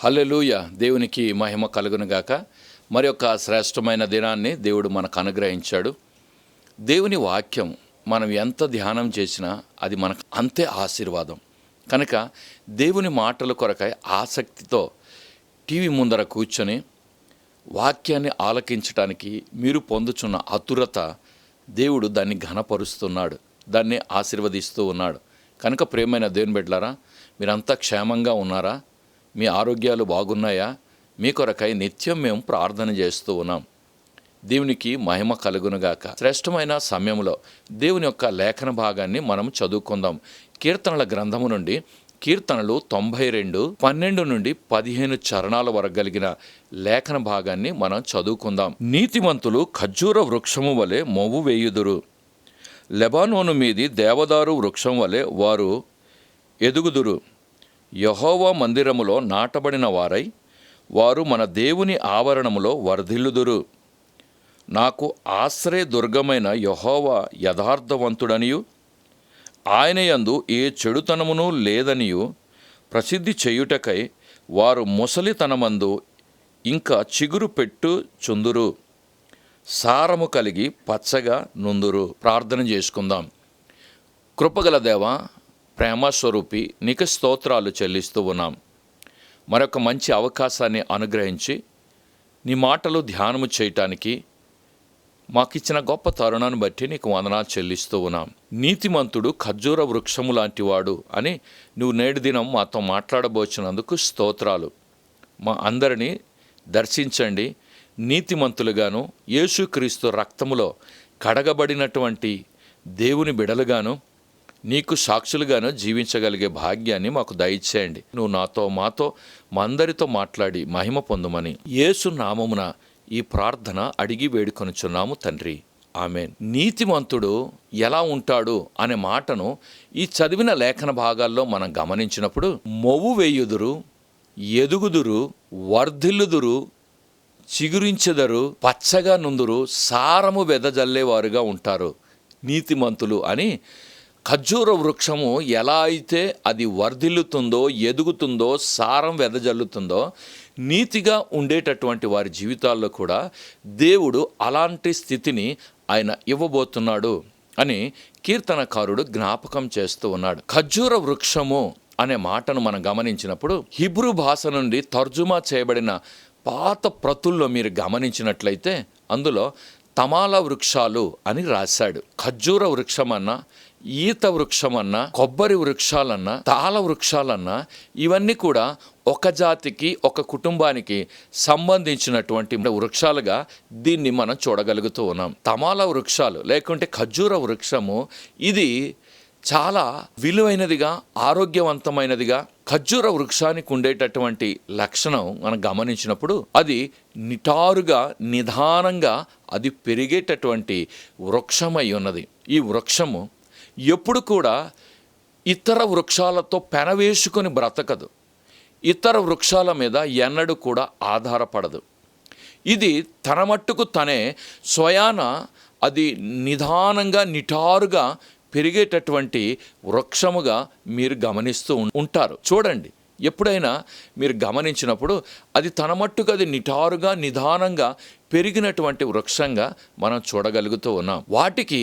హల్లెలూయా. దేవునికి మహిమ కలుగునుగాక. మరి ఒక శ్రేష్టమైన దినాన్ని దేవుడు మనకు అనుగ్రహించాడు. దేవుని వాక్యం మనం ఎంత ధ్యానం చేసినా అది మనకు అంతే ఆశీర్వాదం. కనుక దేవుని మాటల కొరకై ఆసక్తితో టీవీ ముందర కూర్చొని వాక్యాన్ని ఆలకించడానికి మీరు పొందుచున్న ఆతురత, దేవుడు దాన్ని ఘనపరుస్తున్నాడు, దాన్ని ఆశీర్వదిస్తూ ఉన్నాడు. కనుక ప్రియమైన దేవుని బిడ్డలారా, మీరంతా క్షేమంగా ఉన్నారా? మీ ఆరోగ్యాలు బాగున్నాయా? మీ కొరకై నిత్యం మేము ప్రార్థన చేస్తూ ఉన్నాం. దేవునికి మహిమ కలుగునుగాక. శ్రేష్టమైన సమయంలో దేవుని యొక్క లేఖన భాగాన్ని మనం చదువుకుందాం. కీర్తనల గ్రంథము నుండి కీర్తనలు 92, 12 నుండి 15 చరణాల వరకు కలిగిన లేఖన భాగాన్ని మనం చదువుకుందాం. నీతిమంతులు ఖర్జూర వృక్షము వలె మొవ్వు వేయుదురు, లెబానోను మీది దేవదారు వృక్షం వలె వారు ఎదుగుదురు. యెహోవా మందిరములో నాటబడిన వారై వారు మన దేవుని ఆవరణములో వర్ధిల్లుదురు. నాకు ఆశ్రయ దుర్గమైన యెహోవా యథార్థవంతుడనియు ఆయన యందు ఏ చెడుతనమును లేదనియు ప్రసిద్ధి చేయుటకై వారు ముసలితనమందు ఇంకా చిగురు పెట్టుచుందురు, సారము కలిగి పచ్చగా నుందురు. ప్రార్థన చేసుకుందాం. కృపగల దేవా, ప్రేమస్వరూపి, నీకు స్తోత్రాలు చెల్లిస్తూ ఉన్నాం. మరొక మంచి అవకాశాన్ని అనుగ్రహించి నీ మాటలు ధ్యానము చేయటానికి మాకిచ్చిన గొప్ప తరుణాన్ని బట్టి నీకు వందనాలు చెల్లిస్తూ ఉన్నాం. నీతిమంతుడు ఖర్జూర వృక్షము లాంటివాడు అని నువ్వు నేటి దినం మాతో మాట్లాడబోచినందుకు స్తోత్రాలు. మా అందరినీ దర్శించండి. నీతిమంతులుగాను యేసుక్రీస్తు రక్తములో కడగబడినటువంటి దేవుని బిడలుగాను నీకు సాక్షులుగాను జీవించగలిగే భాగ్యాన్ని మాకు దయచేయండి. నువ్వు నాతో మాతో మా అందరితో మాట్లాడి మహిమ పొందుమని యేసు నామమున ఈ ప్రార్థన అడిగి వేడుకొనుచున్నాము తండ్రి, ఆమేన్. నీతిమంతుడు ఎలా ఉంటాడు అనే మాటను ఈ చదివిన లేఖన భాగాల్లో మనం గమనించినప్పుడు మొవ్వు వేయుదురు, ఎదుగుదురు, వర్ధిల్లుదురు, చిగురించెదరు, పచ్చగా నుందురు, సారము వెదజల్లేవారుగా ఉంటారు నీతిమంతులు అని. ఖర్జూర వృక్షము ఎలా అయితే అది వర్ధిల్లుతుందో, ఎదుగుతుందో, సారం వెదజల్లుతుందో, నీతిగా ఉండేటటువంటి వారి జీవితాల్లో కూడా దేవుడు అలాంటి స్థితిని ఆయన ఇవ్వబోతున్నాడు అని కీర్తనకారుడు జ్ఞాపకం చేస్తూ ఉన్నాడు. ఖర్జూర వృక్షము అనే మాటను మనం గమనించినప్పుడు హిబ్రూ భాష నుండి తర్జుమా చేయబడిన పాత ప్రతుల్లో మీరు గమనించినట్లయితే అందులో తమాల వృక్షాలు అని రాశాడు. ఖర్జూర వృక్షమన్నా, ఈత వృక్షమన్నా, కొబ్బరి వృక్షాలన్నా, తాళ వృక్షాలన్నా ఇవన్నీ కూడా ఒక జాతికి, ఒక కుటుంబానికి సంబంధించినటువంటి వృక్షాలుగా దీన్ని మనం చూడగలుగుతూ ఉన్నాం. తమాల వృక్షాలు లేకుంటే ఖర్జూర వృక్షము ఇది చాలా విలువైనదిగా, ఆరోగ్యవంతమైనదిగా. ఖర్జూర వృక్షానికి ఉండేటటువంటి లక్షణం మనం గమనించినప్పుడు అది నిటారుగా, నిదానంగా అది పెరిగేటటువంటి వృక్షమై ఉన్నది. ఈ వృక్షము ఎప్పుడు కూడా ఇతర వృక్షాలతో పెనవేసుకొని బ్రతకదు, ఇతర వృక్షాల మీద ఎన్నడూ కూడా ఆధారపడదు. ఇది తన మట్టుకు తనే స్వయాన అది నిదానంగా, నిటారుగా పెరిగేటటువంటి వృక్షముగా మీరు గమనిస్తూ ఉంటారు. చూడండి, ఎప్పుడైనా మీరు గమనించినప్పుడు అది తన మట్టుకు అది నిటారుగా, నిదానంగా పెరిగినటువంటి వృక్షంగా మనం చూడగలుగుతూ ఉన్నాం. వాటికి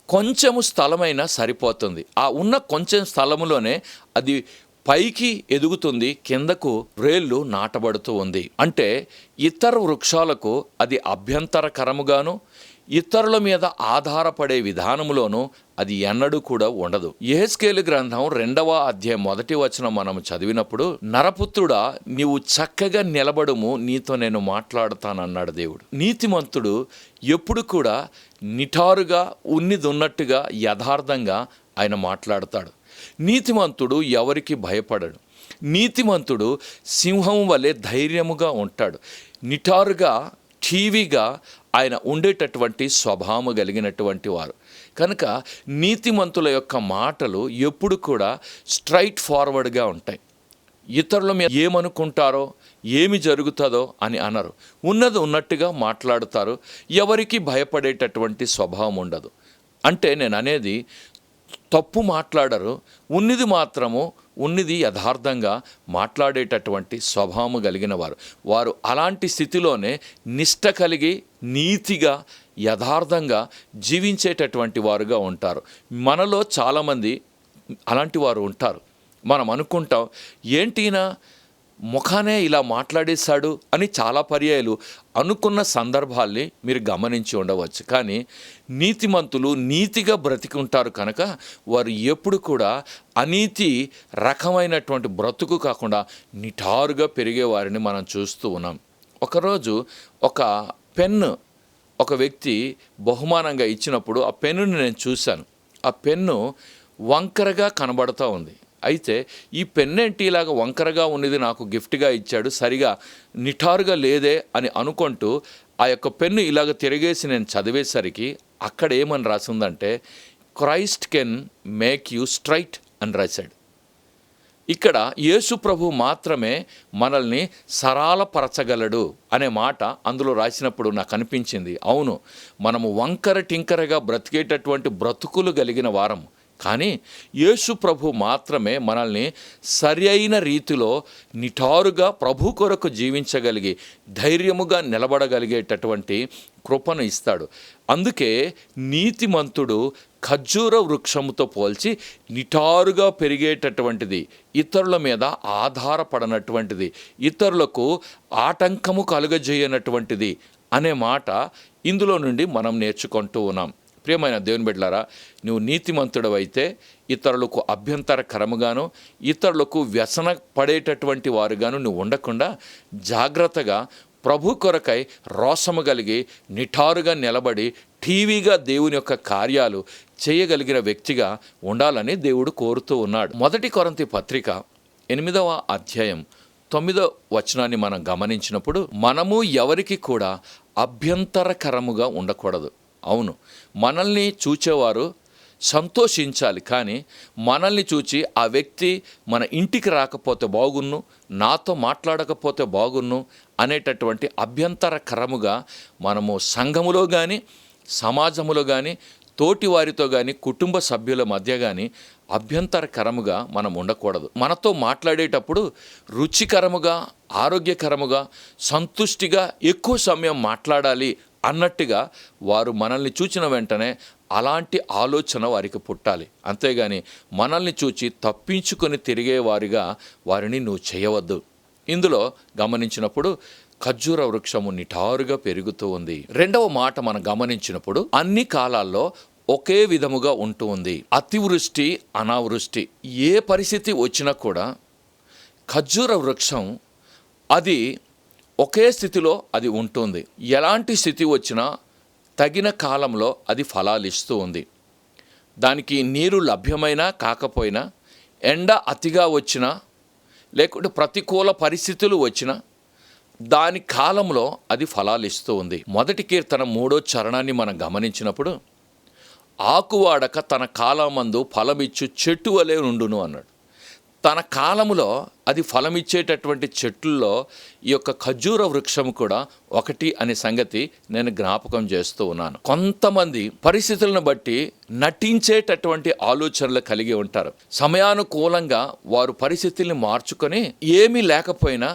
కొంచెము స్థలమైనా సరిపోతుంది. ఆ ఉన్న కొంచెం స్థలములోనే అది పైకి ఎదుగుతుంది, కిందకు వ్రేళ్ళు నాటబడుతూ ఉంది. అంటే ఇతర వృక్షాలకు అది అభ్యంతరకరముగాను, ఇతరుల మీద ఆధారపడే విధానంలోనూ అది ఎన్నడూ కూడా ఉండదు. యెహెజ్కేలు గ్రంథం 2వ అధ్యాయం 1వ వచనం మనం చదివినప్పుడు, నరపుత్రుడా నీవు చక్కగా నిలబడుము, నీతో నేను మాట్లాడుతానన్నాడు దేవుడు. నీతిమంతుడు ఎప్పుడు కూడా నిటారుగా, ఉన్నట్టుగా, యథార్థంగా ఆయన మాట్లాడతాడు. నీతిమంతుడు ఎవరికి భయపడడు. నీతిమంతుడు సింహం వలె ధైర్యముగా ఉంటాడు. నిటారుగా, ఠీవిగా ఆయన ఉండేటటువంటి స్వభావం కలిగినటువంటి వారు. కనుక నీతిమంతుల యొక్క మాటలు ఎప్పుడు కూడా స్ట్రైట్ ఫార్వర్డ్గా ఉంటాయి. ఇతరుల మీద ఏమనుకుంటారో, ఏమి జరుగుతుందో అని అనరు. ఉన్నది ఉన్నట్టుగా మాట్లాడుతారు. ఎవరికి భయపడేటటువంటి స్వభావం ఉండదు. అంటే నేను అనేది తప్పు మాట్లాడరు, ఉన్నది యథార్థంగా మాట్లాడేటటువంటి స్వభావం కలిగిన వారు అలాంటి స్థితిలోనే నిష్ట కలిగి నీతిగా యథార్థంగా జీవించేటటువంటి వారుగా ఉంటారు. మనలో చాలామంది అలాంటి వారు ఉంటారు. మనం అనుకుంటాం, ఏంటినా ముఖానే ఇలా మాట్లాడేశాడు అని చాలా పర్యాయాలు అనుకున్న సందర్భాల్ని మీరు గమనించి ఉండవచ్చు. కానీ నీతిమంతులు నీతిగా బ్రతికి ఉంటారు కనుక వారు ఎప్పుడు కూడా అనీతి రకమైనటువంటి బ్రతుకు కాకుండా నిటారుగా పెరిగే వారిని మనం చూస్తూ ఉన్నాం. ఒకరోజు ఒక పెన్ను ఒక వ్యక్తి బహుమానంగా ఇచ్చినప్పుడు ఆ పెన్నుని నేను చూశాను. ఆ పెన్ను వంకరగా కనబడుతూ ఉంది. అయితే ఈ పెన్నేంటి ఇలాగ వంకరగా ఉన్నది నాకు గిఫ్ట్గా ఇచ్చాడు, సరిగా నిటారుగా లేదే అని అనుకుంటూ ఆ యొక్క పెన్ను ఇలాగ తిరిగేసి నేను చదివేసరికి అక్కడ ఏమని రాసిందంటే, Christ can make you straight అని రాశాడు. ఇక్కడ యేసు ప్రభు మాత్రమే మనల్ని సరళపరచగలడు అనే మాట అందులో రాసినప్పుడు నాకు అనిపించింది, అవును, మనము వంకర టింకరగా బ్రతికేటటువంటి బ్రతుకులు కలిగిన వారం, కానీ యేసు ప్రభు మాత్రమే మనల్ని సరి అయిన రీతిలో నిటారుగా ప్రభు కొరకు జీవించగలిగి ధైర్యముగా నిలబడగలిగేటటువంటి కృపను ఇస్తాడు. అందుకే నీతిమంతుడు ఖర్జూర వృక్షముతో పోల్చి నిటారుగా పెరిగేటటువంటిది, ఇతరుల మీద ఆధారపడనటువంటిది, ఇతరులకు ఆటంకము కలుగజేయనటువంటిది అనే మాట ఇందులో నుండి మనం నేర్చుకుంటూ ఉన్నాం. ప్రియమైన దేవుని బిడ్డలారా, నువ్వు నీతిమంతుడవైతే ఇతరులకు అభ్యంతరకరముగాను ఇతరులకు వ్యసన పడేటటువంటి వారుగాను నువ్వు ఉండకుండా జాగ్రత్తగా ప్రభు కొరకై రోషము కలిగి నిటారుగా నిలబడి టీవీగా దేవుని యొక్క కార్యాలు చేయగలిగిన వ్యక్తిగా ఉండాలని దేవుడు కోరుతూ ఉన్నాడు. 1 కొరింథీ పత్రిక 8వ అధ్యాయం 9వ వచనాన్ని మనం గమనించినప్పుడు, మనము ఎవరికి కూడా అభ్యంతరకరముగా ఉండకూడదు. అవును, మనల్ని చూచేవారు సంతోషించాలి, కానీ మనల్ని చూచి ఆ వ్యక్తి మన ఇంటికి రాకపోతే బాగున్ను, నాతో మాట్లాడకపోతే బాగున్ను అనేటటువంటి అభ్యంతరకరముగా మనము సంఘములో కానీ సమాజములో కానీ తోటి వారితో కానీ కుటుంబ సభ్యుల మధ్య కానీ అభ్యంతరకరముగా మనం ఉండకూడదు. మనతో మాట్లాడేటప్పుడు రుచికరముగా ఆరోగ్యకరముగా సంతుష్టిగా ఎక్కువ సమయం మాట్లాడాలి అన్నట్టుగా వారు మనల్ని చూచిన వెంటనే అలాంటి ఆలోచన వారికి పుట్టాలి. అంతేగాని మనల్ని చూచి తప్పించుకొని తిరిగేవారిగా వారిని నువ్వు చేయవద్దు. ఇందులో గమనించినప్పుడు ఖర్జూర వృక్షము నిటారుగా పెరుగుతూ ఉంది. 2వ మాట మనం గమనించినప్పుడు అన్ని కాలాల్లో ఒకే విధముగా ఉంటూ ఉంది. అతివృష్టి అనావృష్టి ఏ పరిస్థితి వచ్చినా కూడా ఖర్జూర వృక్షం అది ఒకే స్థితిలో అది ఉంటుంది. ఎలాంటి స్థితి వచ్చినా తగిన కాలంలో అది ఫలాలు ఇస్తూ ఉంది. దానికి నీరు లభ్యమైనా కాకపోయినా, ఎండ అతిగా వచ్చినా లేకుంటే ప్రతికూల పరిస్థితులు వచ్చినా దాని కాలంలో అది ఫలాలు ఇస్తూ ఉంది. 1 కీర్తన 3వ చరణాన్ని మనం గమనించినప్పుడు, ఆకువాడక తన కాలమందు ఫలమిచ్చు చెట్టు వలె ఉండును అన్నాడు. తన కాలములో అది ఫలమిచ్చేటటువంటి చెట్లలో ఈ యొక్క ఖర్జూర వృక్షం కూడా ఒకటి అనే సంగతి నేను జ్ఞాపకం చేస్తూ ఉన్నాను. కొంతమంది పరిస్థితులను బట్టి నటించేటటువంటి ఆలోచనలు కలిగి ఉంటారు. సమయానుకూలంగా వారు పరిస్థితుల్ని మార్చుకొని ఏమీ లేకపోయినా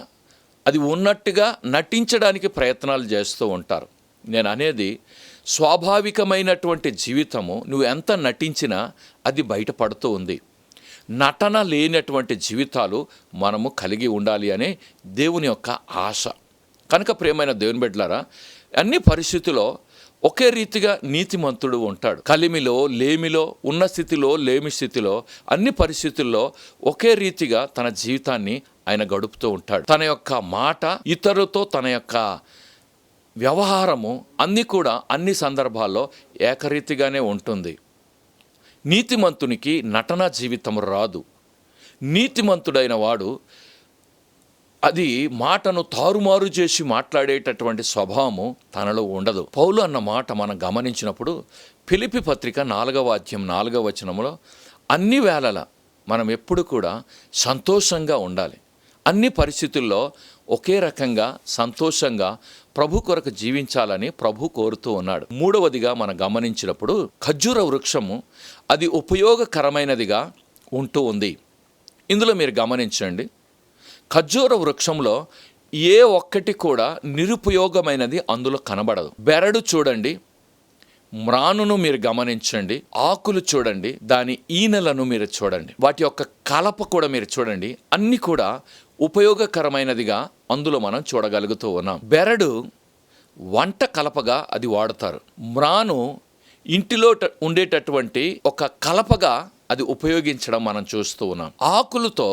అది ఉన్నట్టుగా నటించడానికి ప్రయత్నాలు చేస్తూ ఉంటారు. నేను అనేది స్వాభావికమైనటువంటి జీవితము నువ్వు ఎంత నటించినా అది బయటపడుతూ ఉంది. నటన లేనటువంటి జీవితాలు మనము కలిగి ఉండాలి అనే దేవుని యొక్క ఆశ. కనుక ప్రియమైన దేవుని బిడ్డలారా, అన్ని పరిస్థితుల్లో ఒకే రీతిగా నీతిమంతుడు ఉంటాడు. కలిమిలో లేమిలో ఉన్న స్థితిలో లేమి స్థితిలో అన్ని పరిస్థితుల్లో ఒకే రీతిగా తన జీవితాన్ని ఆయన గడుపుతూ ఉంటాడు. తన యొక్క మాట ఇతరులతో తన యొక్క వ్యవహారము అన్నీ కూడా అన్ని సందర్భాల్లో ఏకరీతిగానే ఉంటుంది. నీతిమంతునికి నటన జీవితం రాదు. నీతిమంతుడైన వాడు అది మాటను తారుమారు చేసి మాట్లాడేటటువంటి స్వభావము తనలో ఉండదు. పౌలు అన్న మాట మనం గమనించినప్పుడు ఫిలిప్పీ పత్రిక 4వ అధ్యాయం 4వ వచనంలో అన్ని వేళల మనం ఎప్పుడు కూడా సంతోషంగా ఉండాలి. అన్ని పరిస్థితుల్లో ఒకే రకంగా సంతోషంగా ప్రభు కొరకు జీవించాలని ప్రభు కోరుతూ ఉన్నాడు. మూడవదిగా మనం గమనించినప్పుడు ఖర్జూర వృక్షము అది ఉపయోగకరమైనదిగా ఉంటూ ఉంది. ఇందులో మీరు గమనించండి, ఖర్జూర వృక్షంలో ఏ ఒక్కటి కూడా నిరుపయోగమైనది అందులో కనబడదు. బెరడు చూడండి, మ్రానును మీరు గమనించండి, ఆకులు చూడండి, దాని ఈనెలను మీరు చూడండి, వాటి యొక్క కలప కూడా మీరు చూడండి, అన్నీ కూడా ఉపయోగకరమైనదిగా అందులో మనం చూడగలుగుతూ ఉన్నాం. బెరడు వంట కలపగా అది వాడతారు. మ్రాను ఇంటిలో ఉండేటటువంటి ఒక కలపగా అది ఉపయోగించడం మనం చూస్తూ ఉన్నాం. ఆకులతో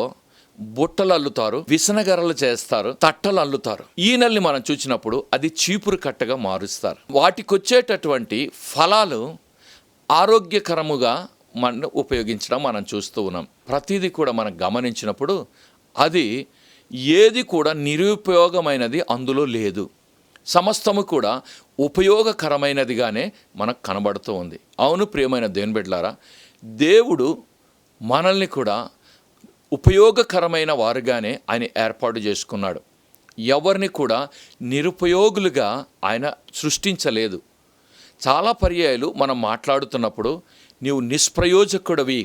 బుట్టలు అల్లుతారు, విసనగరలు చేస్తారు, తట్టలు అల్లుతారు. ఈనెల్ని మనం చూసినప్పుడు అది చీపురు కట్టగా మారుస్తారు. వాటికి వచ్చేటటువంటి ఫలాలు ఆరోగ్యకరముగా మనం ఉపయోగించడం మనం చూస్తూ ఉన్నాం. ప్రతిదీ కూడా మనం గమనించినప్పుడు అది ఏది కూడా నిరుపయోగమైనది అందులో లేదు. సమస్తము కూడా ఉపయోగకరమైనదిగానే మనకు కనబడుతూ ఉంది. అవును ప్రియమైన దేవుని బిడ్డలారా, దేవుడు మనల్ని కూడా ఉపయోగకరమైన వారుగానే ఆయన ఏర్పాటు చేసుకున్నాడు. ఎవరిని కూడా నిరుపయోగులుగా ఆయన సృష్టించలేదు. చాలా పర్యాయాలు మనం మాట్లాడుతున్నప్పుడు నీవు నిష్ప్రయోజకుడివి,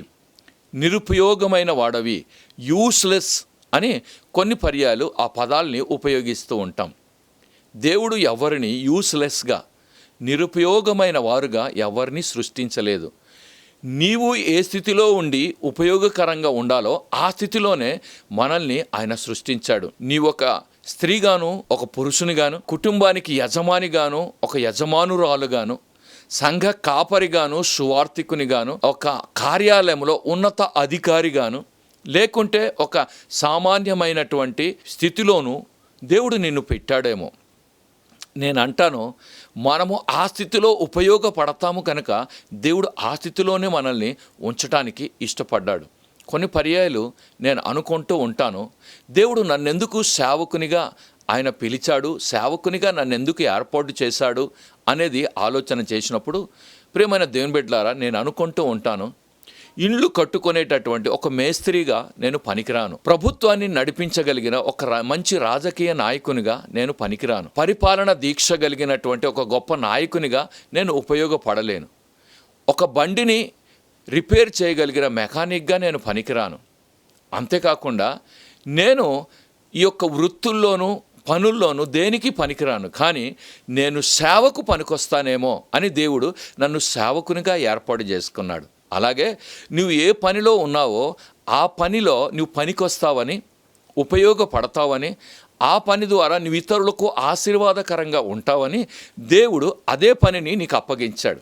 నిరుపయోగమైన వాడవి, యూస్లెస్ అని కొన్ని పర్యాయాలు ఆ పదాలని ఉపయోగిస్తూ ఉంటాం. దేవుడు ఎవరిని యూస్లెస్గా, నిరుపయోగమైన వారుగా ఎవరిని సృష్టించలేదు. నీవు ఏ స్థితిలో ఉండి ఉపయోగకరంగా ఉండాలో ఆ స్థితిలోనే మనల్ని ఆయన సృష్టించాడు. నీవొక స్త్రీగాను, ఒక పురుషునిగాను, కుటుంబానికి యజమానిగాను, ఒక యజమానురాలుగాను, సంఘ కాపరిగాను, సువార్థికునిగాను, ఒక కార్యాలయంలో ఉన్నత అధికారిగాను, లేకుంటే ఒక సామాన్యమైనటువంటి స్థితిలోనూ దేవుడు నిన్ను పెట్టాడేమో. నేను అంటాను, మనము ఆ స్థితిలో ఉపయోగపడతాము కనుక దేవుడు ఆ స్థితిలోనే మనల్ని ఉంచడానికి ఇష్టపడ్డాడు. కొన్ని పర్యాయాలు నేను అనుకుంటూ ఉంటాను, దేవుడు నన్నెందుకు సేవకునిగా ఆయన పిలిచాడు, సేవకునిగా నన్నెందుకు ఏర్పాటు చేశాడు అనేది ఆలోచన చేసినప్పుడు ప్రియమైన దేవుని బిడ్డలారా, నేను అనుకుంటూ ఉంటాను, ఇండ్లు కట్టుకునేటటువంటి ఒక మేస్త్రిగా నేను పనికిరాను. ప్రభుత్వాన్ని నడిపించగలిగిన ఒక మంచి రాజకీయ నాయకునిగా నేను పనికిరాను. పరిపాలన దీక్ష కలిగినటువంటి ఒక గొప్ప నాయకునిగా నేను ఉపయోగపడలేను. ఒక బండిని రిపేర్ చేయగలిగిన మెకానిక్గా నేను పనికిరాను. అంతేకాకుండా నేను ఈ యొక్క వృత్తుల్లోనూ పనుల్లోనూ దేనికి పనికిరాను. కానీ నేను సేవకు పనికొస్తానేమో అని దేవుడు నన్ను సేవకునిగా ఏర్పాటు చేసుకున్నాడు. అలాగే నువ్వు ఏ పనిలో ఉన్నావో ఆ పనిలో నువ్వు పనికొస్తావని, ఉపయోగపడతావని, ఆ పని ద్వారా నువ్వు ఇతరులకు ఆశీర్వాదకరంగా ఉంటావని దేవుడు అదే పనిని నీకు అప్పగించాడు.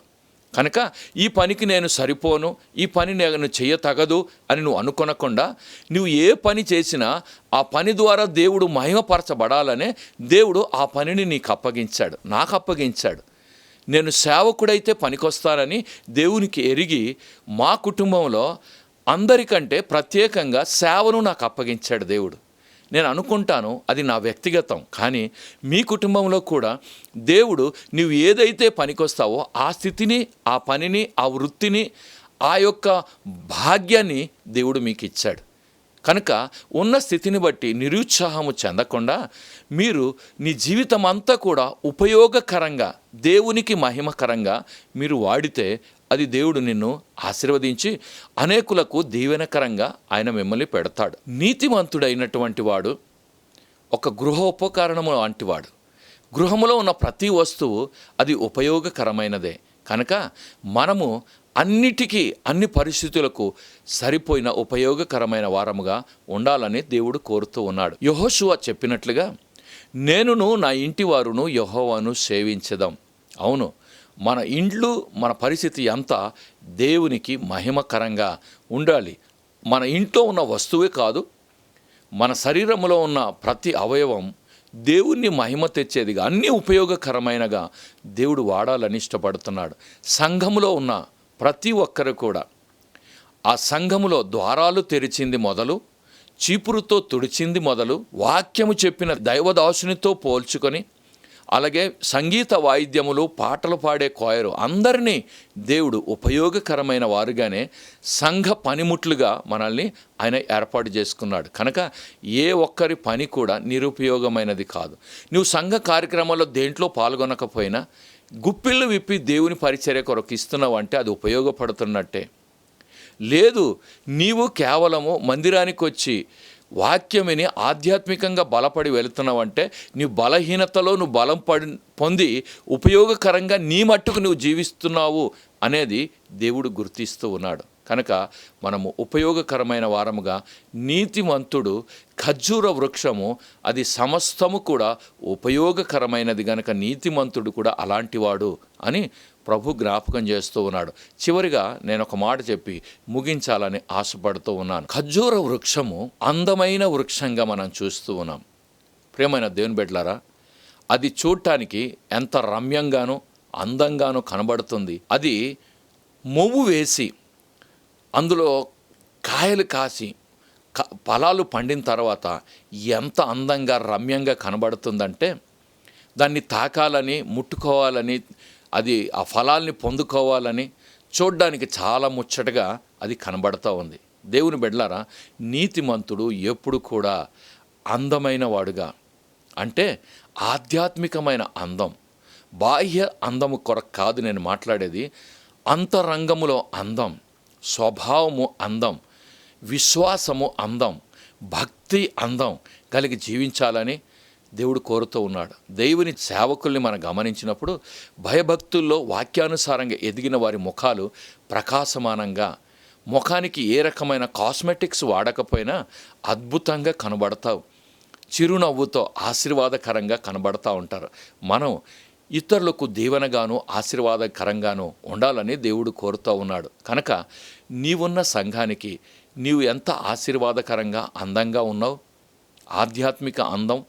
కనుక ఈ పనికి నేను సరిపోను, ఈ పని నేను చేయతగదు అని నువ్వు అనుకొనకుండా, నువ్వు ఏ పని చేసినా ఆ పని ద్వారా దేవుడు మహిమపరచబడాలనే దేవుడు ఆ పనిని నీకు అప్పగించాడు, నాకు అప్పగించాడు. నేను సేవకుడైతే పనికొస్తానని దేవునికి ఎరిగి మా కుటుంబంలో అందరికంటే ప్రత్యేకంగా సేవను నాకు అప్పగించాడు దేవుడు. నేను అనుకుంటాను అది నా వ్యక్తిగతం, కానీ మీ కుటుంబంలో కూడా దేవుడు నువ్వు ఏదైతే పనికొస్తావో ఆ స్థితిని, ఆ పనిని, ఆ వృత్తిని, ఆ యొక్క భాగ్యాన్ని దేవుడు మీకు ఇచ్చాడు. కనుక ఉన్న స్థితిని బట్టి నిరుత్సాహము చెందకుండా మీరు నీ జీవితం అంతా కూడా ఉపయోగకరంగా, దేవునికి మహిమకరంగా మీరు వాడితే అది దేవుడు నిన్ను ఆశీర్వదించి అనేకులకు దీవెనకరంగా ఆయన మిమ్మల్ని పెడతాడు. నీతిమంతుడైనటువంటి వాడు ఒక గృహోపకరణము లాంటివాడు. గృహములో ఉన్న ప్రతి వస్తువు అది ఉపయోగకరమైనదే. కనుక మనము అన్నిటికీ, అన్ని పరిస్థితులకు సరిపోయిన ఉపయోగకరమైన వారముగా ఉండాలని దేవుడు కోరుతూ ఉన్నాడు. యెహోషువ చెప్పినట్లుగా నేనును నా ఇంటి వారును యెహోవాను సేవించెదం. అవును, మన ఇండ్లు, మన పరిస్థితి అంతా దేవునికి మహిమకరంగా ఉండాలి. మన ఇంట్లో ఉన్న వస్తువే కాదు, మన శరీరంలో ఉన్న ప్రతి అవయవం దేవుణ్ణి మహిమ తెచ్చేదిగా, అన్ని ఉపయోగకరమైనగా దేవుడు వాడాలని ఇష్టపడుతున్నాడు. సంఘములో ఉన్న ప్రతి ఒక్కరు కూడా ఆ సంఘములో ద్వారాలు తెరిచింది మొదలు, చీపురుతో తుడిచింది మొదలు, వాక్యము చెప్పిన దైవదాసునితో పోల్చుకొని అలాగే సంగీత వాయిద్యములు, పాటలు పాడే కోయరు అందరినీ దేవుడు ఉపయోగకరమైన వారుగానే సంఘ పనిముట్లుగా మనల్ని ఆయన ఏర్పాటు చేసుకున్నాడు. కనుక ఏ ఒక్కరి పని కూడా నిరుపయోగమైనది కాదు. నువ్వు సంఘ కార్యక్రమాల్లో దేంట్లో పాల్గొనకపోయినా గుప్పిళ్ళు విప్పి దేవుని పరిచర్య కొరకు ఇస్తున్నావు అంటే అది ఉపయోగపడుతున్నట్టే. లేదు, నీవు కేవలము మందిరానికి వచ్చి వాక్యం విని ఆధ్యాత్మికంగా బలపడి వెళుతున్నావంటే నీ బలహీనతలో నువ్వు బలం పొంది ఉపయోగకరంగా నీ మట్టుకు నువ్వు జీవిస్తున్నావు అనేది దేవుడు గుర్తిస్తూ ఉన్నాడు. కనుక మనము ఉపయోగకరమైన వారముగా, నీతిమంతుడు ఖర్జూర వృక్షము, అది సమస్తము కూడా ఉపయోగకరమైనది గనక నీతిమంతుడు కూడా అలాంటివాడు అని ప్రభు జ్ఞాపకం చేస్తూ ఉన్నాడు. చివరిగా నేను ఒక మాట చెప్పి ముగించాలని ఆశపడుతూ ఉన్నాను. ఖర్జూర వృక్షము అందమైన వృక్షంగా మనం చూస్తూ ఉన్నాం. ప్రియమైన దేవుని బిడ్డలారా, అది చూడటానికి ఎంత రమ్యంగానో అందంగానో కనబడుతుంది. అది మొవ్వు వేసి అందులో కాయలు కాసి ఫలాలు పండిన తర్వాత ఎంత అందంగా రమ్యంగా కనబడుతుందంటే దాన్ని తాకాలని, ముట్టుకోవాలని, అది ఆ ఫలాల్ని పొందుకోవాలని చూడ్డానికి చాలా ముచ్చటగా అది కనబడుతూ ఉంది. దేవుని బిడ్డలారా, నీతిమంతుడు ఎప్పుడు కూడా అందమైన వాడుగా, అంటే ఆధ్యాత్మికమైన అందం, బాహ్య అందము కొరకు కాదు నేను మాట్లాడేది, అంతరంగములో అందం, స్వభావము అందం, విశ్వాసము అందం, భక్తి అందం కలిగి జీవించాలని దేవుడు కోరుతూ ఉన్నాడు. దేవుని సేవకుల్ని మనం గమనించినప్పుడు భయభక్తుల్లో వాక్యానుసారంగా ఎదిగిన వారి ముఖాలు ప్రకాశమానంగా, ముఖానికి ఏ రకమైన కాస్మెటిక్స్ వాడకపోయినా అద్భుతంగా కనబడతావు, చిరునవ్వుతో ఆశీర్వాదకరంగా కనబడతా ఉంటారు. మనం ఇతరులకు దీవెనగాను ఆశీర్వాదకరంగాను ఉండాలని దేవుడు కోరుతూ ఉన్నాడు. కనుక నీవున్న సంఘానికి నీవు ఎంత ఆశీర్వాదకరంగా అందంగా ఉన్నావు, ఆధ్యాత్మిక అందం,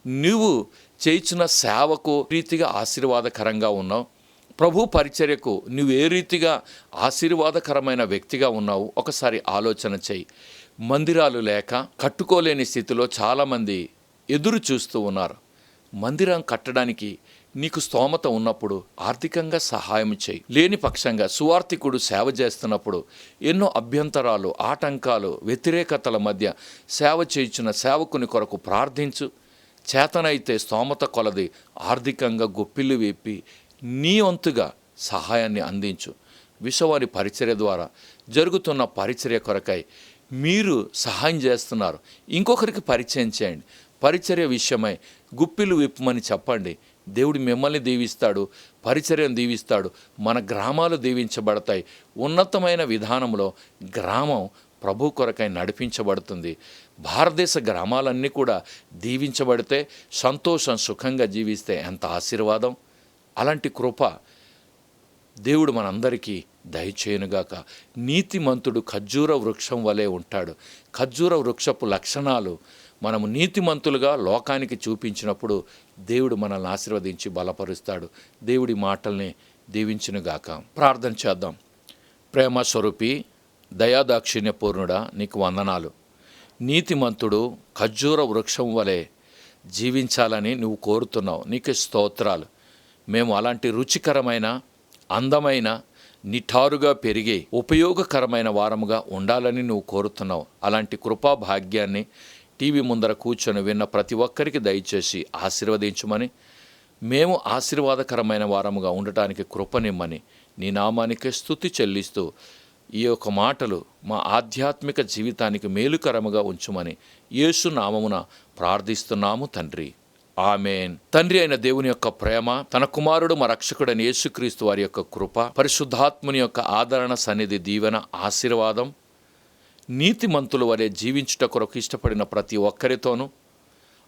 నీవు చేయించిన సేవకు రీతిగా ఆశీర్వాదకరంగా ఉన్నావు, ప్రభు పరిచర్యకు నువ్వు ఏ రీతిగా ఆశీర్వాదకరమైన వ్యక్తిగా ఉన్నావు ఒకసారి ఆలోచన చేయి. మందిరాలు లేక కట్టుకోలేని స్థితిలో చాలామంది ఎదురు చూస్తూ ఉన్నారు. మందిరం కట్టడానికి నీకు స్తోమత ఉన్నప్పుడు ఆర్థికంగా సహాయం చేయి. లేని పక్షంగా సువార్థికుడు సేవ చేస్తున్నప్పుడు ఎన్నో అభ్యంతరాలు, ఆటంకాలు, వ్యతిరేకతల మధ్య సేవ చేయించిన సేవకుని కొరకు ప్రార్థించు. చేతనైతే స్తోమత కొలది ఆర్థికంగా గొప్పిళ్ళు విప్పి నీ వంతుగా సహాయాన్ని అందించు. విశ్వవారి పరిచర్య ద్వారా జరుగుతున్న పరిచర్య కొరకై మీరు సహాయం చేస్తున్నారు, ఇంకొకరికి పరిచయం చేయండి. పరిచర్య విషయమై గుప్పిలు విప్పమని చెప్పండి. దేవుడు మిమ్మల్ని దీవిస్తాడు, పరిచర్యను దీవిస్తాడు, మన గ్రామాలు దీవించబడతాయి. ఉన్నతమైన విధానంలో గ్రామం ప్రభు కొరకై నడిపించబడుతుంది. భారతదేశ గ్రామాలన్నీ కూడా దీవించబడితే, సంతోషం, సుఖంగా జీవిస్తే ఎంత ఆశీర్వాదం. అలాంటి కృప దేవుడు మనందరికీ దయచేయునుగాక. నీతిమంతుడు ఖర్జూర వృక్షం వలె ఉంటాడు. ఖర్జూర వృక్షపు లక్షణాలు మనము నీతిమంతులుగా లోకానికి చూపించినప్పుడు దేవుడు మనల్ని ఆశీర్వదించి బలపరుస్తాడు. దేవుడి మాటల్ని దీవించునుగాక. ప్రార్థన చేద్దాం. ప్రేమ స్వరూపి, దయాదాక్షిణ్యపూర్ణుడా, నీకు వందనాలు. నీతిమంతుడు ఖర్జూర వృక్షం వలె జీవించాలని నువ్వు కోరుతున్నావు, నీకు స్తోత్రాలు. మేము అలాంటి రుచికరమైన, అందమైన, నిఠారుగా పెరిగి ఉపయోగకరమైన వారముగా ఉండాలని నువ్వు కోరుతున్నావు. అలాంటి కృపా భాగ్యాన్ని టీవీ ముందర కూర్చొని విన్న ప్రతి ఒక్కరికి దయచేసి ఆశీర్వదించుమని, మేము ఆశీర్వాదకరమైన వారముగా ఉండటానికి కృపనిమ్మని నీ నామానికే స్తుతి చెల్లిస్తూ ఈ యొక్క మాటలు మా ఆధ్యాత్మిక జీవితానికి మేలుకరముగా ఉంచుమని యేసు నామమున ప్రార్థిస్తున్నాము తండ్రి. ఆమేన్. తండ్రి అయిన దేవుని యొక్క ప్రేమ, తన కుమారుడు మా రక్షకుడైన యేసుక్రీస్తు వారి యొక్క కృప, పరిశుద్ధాత్ముని యొక్క ఆదరణ, సన్నిధి, దీవెన, ఆశీర్వాదం, నీతిమంతుల వలె జీవించుట కొరకు ఇష్టపడిన ప్రతి ఒక్కరితోనూ,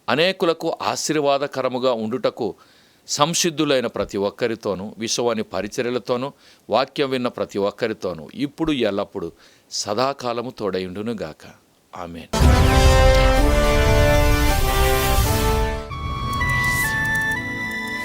అనేకులకు ఆశీర్వాదకరముగా ఉండుటకు సంసిద్ధులైన ప్రతి ఒక్కరితోనూ, విశ్వాని పరిచర్యలతోనూ, వాక్యం విన్న ప్రతి ఒక్కరితోనూ ఇప్పుడు ఎల్లప్పుడు సదాకాలము తోడయుండునుగాక. ఆమేన్.